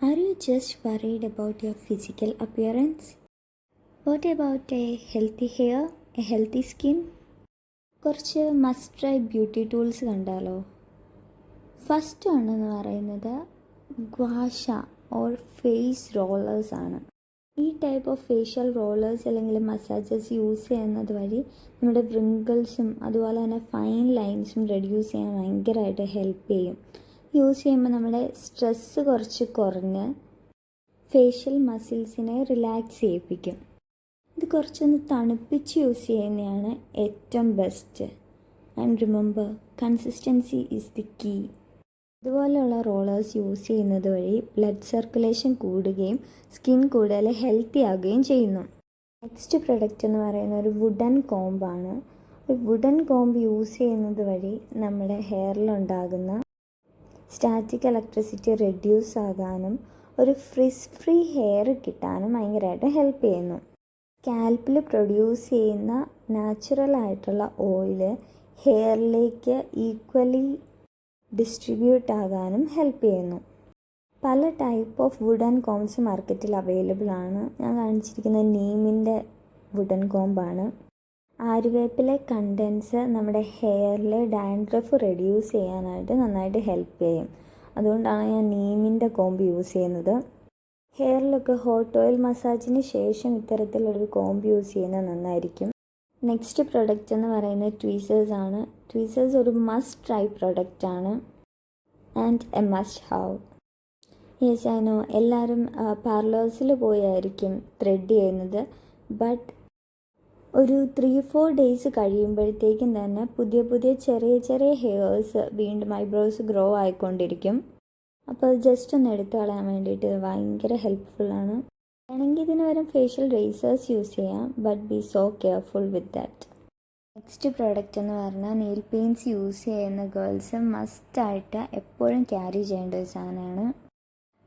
Are you just worried about your physical appearance? What about a healthy hair, a healthy skin? കുറച്ച് must try beauty tools കണ്ടാലോ. First one എന്ന് പറയുന്നത് ഗ്വാഷ or face rollers ആണ്. ഈ type of facial rollers അല്ലെങ്കിൽ massages use ചെയ്യുന്നത് വഴി നമ്മുടെ വ്രിങ്കിൾസും അതുപോലെ തന്നെ ഫൈൻ ലൈൻസും റെഡ്യൂസ് ചെയ്യാൻ ഭയങ്കരമായിട്ട് ഹെൽപ്പ് ചെയ്യും. യൂസ് ചെയ്യുമ്പോൾ നമ്മുടെ സ്ട്രെസ്സ് കുറച്ച് കുറഞ്ഞ് ഫേഷ്യൽ മസിൽസിനെ റിലാക്സ് ചെയ്യിപ്പിക്കും. ഇത് കുറച്ചൊന്ന് തണുപ്പിച്ച് യൂസ് ചെയ്യുന്നതാണ് ഏറ്റവും best. And remember, consistency is the key. ഇതുപോലെയുള്ള റോളേഴ്സ് യൂസ് ചെയ്യുന്നത് വഴി ബ്ലഡ് സർക്കുലേഷൻ കൂടുകയും സ്കിൻ കൂടുതൽ ഹെൽത്തി ആകുകയും ചെയ്യുന്നു. നെക്സ്റ്റ് പ്രൊഡക്റ്റ് എന്ന് പറയുന്ന ഒരു വുഡൻ കോംബാണ്. ഒരു വുഡൻ കോംബ് യൂസ് ചെയ്യുന്നത് വഴി നമ്മുടെ ഹെയറിലുണ്ടാകുന്ന സ്റ്റാറ്റിക് ഇലക്ട്രിസിറ്റി റെഡ്യൂസ് ആകാനും ഒരു ഫ്രിസ് ഫ്രീ ഹെയർ കിട്ടാനും ഭയങ്കരമായിട്ട് ഹെൽപ്പ് ചെയ്യുന്നു. സ്കാൽപ്പിൽ പ്രൊഡ്യൂസ് ചെയ്യുന്ന നാച്ചുറൽ ആയിട്ടുള്ള ഓയിൽ ഹെയറിലേക്ക് ഈക്വലി ഡിസ്ട്രിബ്യൂട്ട് ആകാനും ഹെൽപ്പ് ചെയ്യുന്നു. പല ടൈപ്പ് ഓഫ് വുഡൻ കോംബ്സ് മാർക്കറ്റിൽ അവൈലബിൾ ആണ്. ഞാൻ കാണിച്ചിരിക്കുന്ന നീമിൻ്റെ വുഡൻ കോംബാണ്. ആര്യവേപ്പിലെ കണ്ടൻസ് നമ്മുടെ ഹെയറിൽ ഡാൻഡ്രഫ് റെഡ്യൂസ് ചെയ്യാനായിട്ട് നന്നായിട്ട് ഹെൽപ്പ് ചെയ്യും. അതുകൊണ്ടാണ് ഞാൻ നീമിൻ്റെ കോംബ് യൂസ് ചെയ്യുന്നത്. ഹെയറിലൊക്കെ ഹോട്ട് ഓയിൽ മസാജിന് ശേഷം ഇത്തരത്തിലൊരു കോംബ് യൂസ് ചെയ്യുന്നത് നന്നായിരിക്കും. നെക്സ്റ്റ് പ്രൊഡക്റ്റ് എന്ന് പറയുന്നത് ട്വീസേഴ്സ് ആണ്. ട്വീസേഴ്സ് ഒരു മസ്റ്റ് ട്രൈ പ്രൊഡക്റ്റ് ആണ് and A must have. Yes, I know, എല്ലാവരും പാർലേഴ്സിൽ പോയായിരിക്കും ത്രെഡ് ചെയ്യുന്നത്. ബട്ട് ഒരു 3-4 ഡേയ്സ് കഴിയുമ്പോഴത്തേക്കും തന്നെ പുതിയ പുതിയ ചെറിയ ചെറിയ ഹെയർസ് വീണ്ടും ഐബ്രോസ് ഗ്രോ ആയിക്കൊണ്ടിരിക്കും. അപ്പോൾ അത് ജസ്റ്റ് ഒന്ന് എടുത്തു കളയാൻ വേണ്ടിയിട്ട് ഭയങ്കര ഹെൽപ്ഫുള്ളാണ്. വേണമെങ്കിൽ ഇതിന് പകരം ഫേഷ്യൽ റേസേഴ്സ് യൂസ് ചെയ്യാം, but be so careful with that. Next product എന്ന് പറഞ്ഞാൽ നെയിൽ പെയിൻറ്റ്സ് യൂസ് ചെയ്യുന്ന ഗേൾസ് മസ്റ്റായിട്ട് എപ്പോഴും ക്യാരി ചെയ്യേണ്ട ഒരു സാധനമാണ്.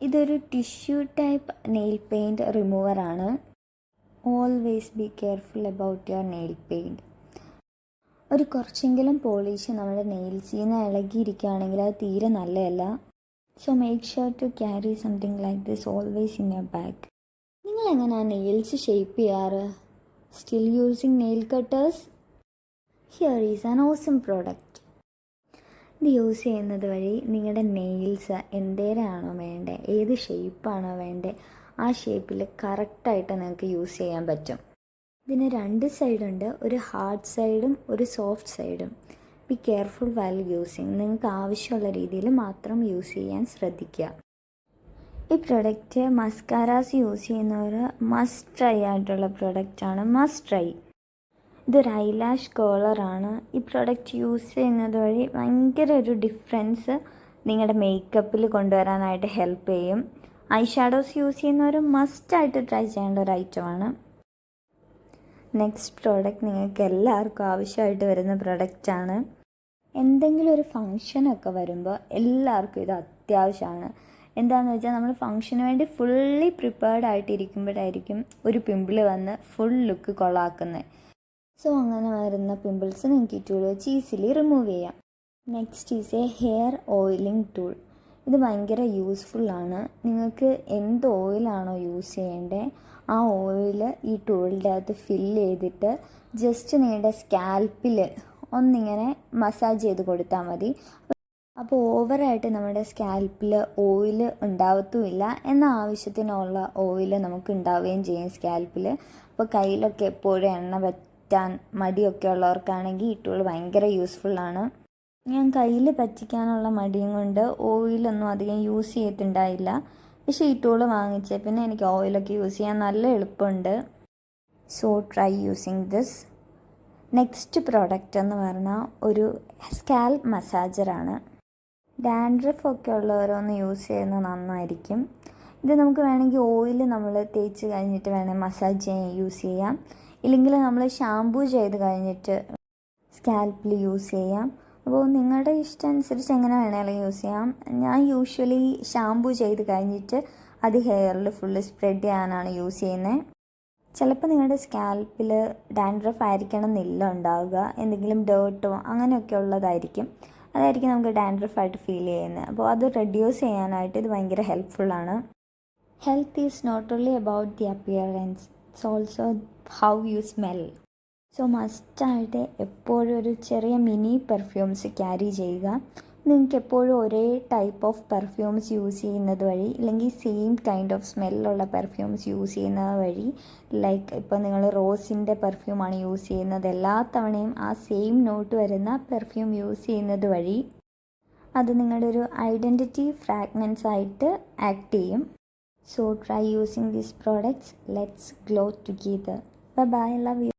ഇതൊരു ടിഷ്യൂ ടൈപ്പ് നെയിൽ പെയിൻറ്റ് റിമൂവറാണ്. Always be careful about your nail paint. ഒരു കുറച്ചെങ്കിലും പോളിഷ് നമ്മുടെ നെയിൽസിൽ നിന്ന് ഇളകിയിരിക്കുകയാണെങ്കിൽ അത് തീരെ നല്ലതല്ല. So make sure to carry something like this always in your bag. നിങ്ങൾ എങ്ങനെയാണ് നെയിൽസ് ഷേപ്പ് ചെയ്യാറ്? Still using nail cutters? Here is an awesome product. ഇത് യൂസ് ചെയ്യുന്നത് വഴി നിങ്ങളുടെ നെയിൽസ് എന്തേരാണോ വേണ്ടത്, ഏത് ഷേപ്പാണോ വേണ്ടത്, ആ ഷേപ്പിൽ കറക്റ്റായിട്ട് നിങ്ങൾക്ക് യൂസ് ചെയ്യാൻ പറ്റും. ഇതിന് 2 സൈഡുണ്ട്, ഒരു ഹാർഡ് സൈഡും ഒരു സോഫ്റ്റ് സൈഡും. Be careful while using. നിങ്ങൾക്ക് ആവശ്യമുള്ള രീതിയിൽ മാത്രം യൂസ് ചെയ്യാൻ ശ്രദ്ധിക്കുക. ഈ പ്രൊഡക്റ്റ് മസ്കാരാസ് യൂസ് ചെയ്യുന്നവർ മസ്റ്റ് ട്രൈ ആയിട്ടുള്ള പ്രൊഡക്റ്റാണ്. Must try. ഇതൊരു ഐലാഷ് കേളറാണ്. ഈ പ്രൊഡക്റ്റ് യൂസ് ചെയ്യുന്നത് വഴി ഭയങ്കര ഒരു ഡിഫറൻസ് നിങ്ങളുടെ മേക്കപ്പിൽ കൊണ്ടുവരാനായിട്ട് ഹെൽപ്പ് ചെയ്യും. ഐ ഷാഡോസ് യൂസ് ചെയ്യുന്നവർ മസ്റ്റായിട്ട് ട്രൈ ചെയ്യേണ്ട ഒരു ഐറ്റമാണ്. നെക്സ്റ്റ് പ്രോഡക്റ്റ് നിങ്ങൾക്ക് എല്ലാവർക്കും ആവശ്യമായിട്ട് വരുന്ന പ്രൊഡക്റ്റാണ്. എന്തെങ്കിലും ഒരു ഫങ്ഷനൊക്കെ വരുമ്പോൾ എല്ലാവർക്കും ഇത് അത്യാവശ്യമാണ്. എന്താണെന്ന് വെച്ചാൽ നമ്മൾ ഫങ്ഷന് വേണ്ടി ഫുള്ളി പ്രിപ്പയർഡ് ആയിട്ടിരിക്കുമ്പോഴായിരിക്കും ഒരു പിമ്പിൾ വന്ന് ഫുൾ ലുക്ക് കൊള്ളാക്കുന്നത്. സോ അങ്ങനെ വരുന്ന പിമ്പിൾസ് നിങ്ങൾക്ക് ഈ ടൂൾ വെച്ച് ഈസിലി റിമൂവ് ചെയ്യാം. Next is A hair oiling tool. ഇത് ഭയങ്കര യൂസ്ഫുള്ളാണ്. നിങ്ങൾക്ക് എന്ത് ഓയിലാണോ യൂസ് ചെയ്യേണ്ടത് ആ ഓയിൽ ഈ ടൂളിൻ്റെ അകത്ത് ഫില്ല് ചെയ്തിട്ട് ജസ്റ്റ് നിങ്ങളുടെ സ്കാൽപ്പിൽ ഒന്നിങ്ങനെ മസാജ് ചെയ്ത് കൊടുത്താൽ മതി. അപ്പോൾ ഓവറായിട്ട് നമ്മുടെ സ്കാൽപ്പിൽ ഓയിൽ ഉണ്ടാവത്തുമില്ല, എന്ന ആവശ്യത്തിനുള്ള ഓയിൽ നമുക്ക് ഉണ്ടാവുകയും ചെയ്യും സ്കാൽപ്പിൽ. അപ്പോൾ കയ്യിലൊക്കെ എപ്പോഴും എണ്ണ പറ്റാൻ മടിയൊക്കെ ഉള്ളവർക്കാണെങ്കിൽ ഈ ടൂൾ ഭയങ്കര യൂസ്ഫുള്ളാണ്. ഞാൻ കയ്യിൽ പറ്റിക്കാനുള്ള മടിയും കൊണ്ട് ഓയിലൊന്നും അധികം യൂസ് ചെയ്തിട്ടുണ്ടായില്ല. പക്ഷേ ഈ ടൂൾ വാങ്ങിച്ച പിന്നെ എനിക്ക് ഓയിലൊക്കെ യൂസ് ചെയ്യാൻ നല്ല എളുപ്പമുണ്ട്. So try using this. Next product എന്ന് പറഞ്ഞാൽ ഒരു സ്കാൽപ്പ് മസാജറാണ്. ഡാൻഡ്രഫ് ഒക്കെ ഉള്ളവരൊന്ന് യൂസ് ചെയ്യുന്നത് നന്നായിരിക്കും. ഇത് നമുക്ക് വേണമെങ്കിൽ ഓയിൽ നമ്മൾ തേച്ച് കഴിഞ്ഞിട്ട് വേണമെങ്കിൽ മസാജ് ചെയ്യാൻ യൂസ് ചെയ്യാം. ഇല്ലെങ്കിൽ നമ്മൾ ഷാംപൂ ചെയ്ത് കഴിഞ്ഞിട്ട് സ്കാൽപ്പിൽ യൂസ് ചെയ്യാം. അപ്പോൾ നിങ്ങളുടെ ഇഷ്ടം അനുസരിച്ച് എങ്ങനെ വേണമെങ്കിലും യൂസ് ചെയ്യാം. ഞാൻ യൂഷ്വലി ഷാംപൂ ചെയ്ത് കഴിഞ്ഞിട്ട് അത് ഹെയറിൽ ഫുള്ള് സ്പ്രെഡ് ചെയ്യാനാണ് യൂസ് ചെയ്യുന്നത്. ചിലപ്പോൾ നിങ്ങളുടെ സ്കാൽപ്പിൽ ഡാൻഡ്രഫ് ആയിരിക്കണം എന്നില്ല ഉണ്ടാവുക, എന്തെങ്കിലും ഡേർട്ടോ അങ്ങനെയൊക്കെ ഉള്ളതായിരിക്കും. അതായിരിക്കും നമുക്ക് ഡാൻഡ്രഫായിട്ട് ഫീൽ ചെയ്യുന്നത്. അപ്പോൾ അത് റെഡ്യൂസ് ചെയ്യാനായിട്ട് ഇത് ഭയങ്കര ഹെൽപ്ഫുള്ളാണ്. Health is not only about the appearance, it's also how you smell. So മസ്റ്റായിട്ട് എപ്പോഴും ഒരു ചെറിയ മിനി പെർഫ്യൂംസ് ക്യാരി ചെയ്യുക. നിങ്ങൾക്ക് എപ്പോഴും ഒരേ ടൈപ്പ് ഓഫ് പെർഫ്യൂംസ് യൂസ് ചെയ്യുന്നത് വഴി, അല്ലെങ്കിൽ സെയിം കൈൻഡ് ഓഫ് സ്മെല്ലുള്ള പെർഫ്യൂംസ് യൂസ് ചെയ്യുന്നത് വഴി, ലൈക്ക് ഇപ്പോൾ നിങ്ങൾ റോസിൻ്റെ പെർഫ്യൂമാണ് യൂസ് ചെയ്യുന്നത്, എല്ലാ തവണയും ആ സെയിം നോട്ട് വരുന്ന പെർഫ്യൂം യൂസ് ചെയ്യുന്നത് വഴി അത് നിങ്ങളുടെ ഒരു ഐഡൻറ്റിറ്റി ഫ്രാഗ്രൻസ് ആയിട്ട് ആക്ട് ചെയ്യും. So try using these products. Let's glow together. Bye bye. Love you.